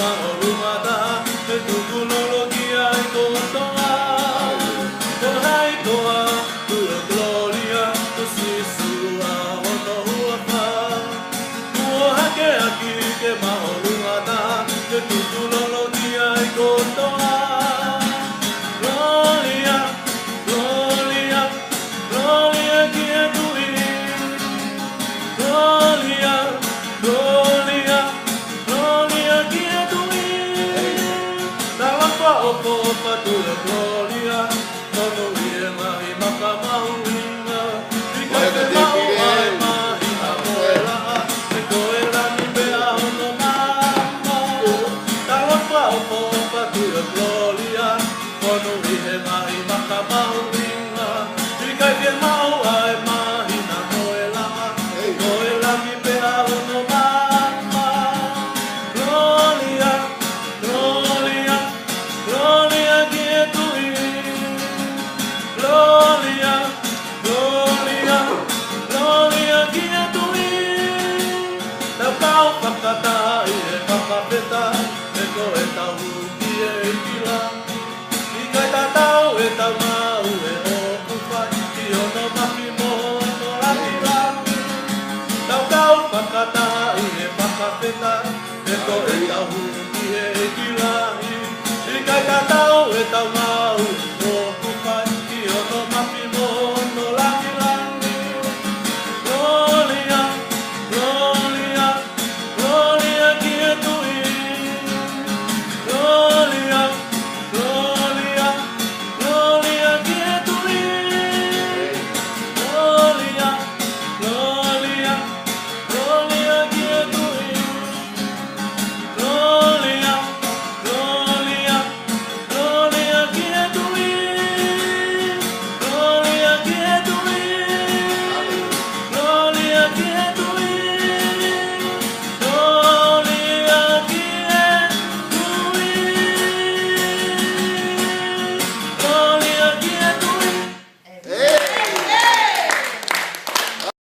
mahorumata e tukunologia e kotoa ko hai koa tua gloria tu sisua hono huapa ua hake aki ke mahorumata e tukunologia e kotoa gloria gloria gloria kia tui gloria gloria gloria kia tui Nalapa opo patua gloria Tono ie mahi maka mahuinga Rikai te mau ai mahi a moela Te koe rani pea hono mama Nalapa opo patua gloria Tono ie mahi maka mahuinga Rikai te mau ai mahi a moela Te koe rani pea hono mama Gloria, gloria Gloria kia tui Gloria, gloria Gloria kia tui Na pau whakatai e whakapeta E koe tau ki e ki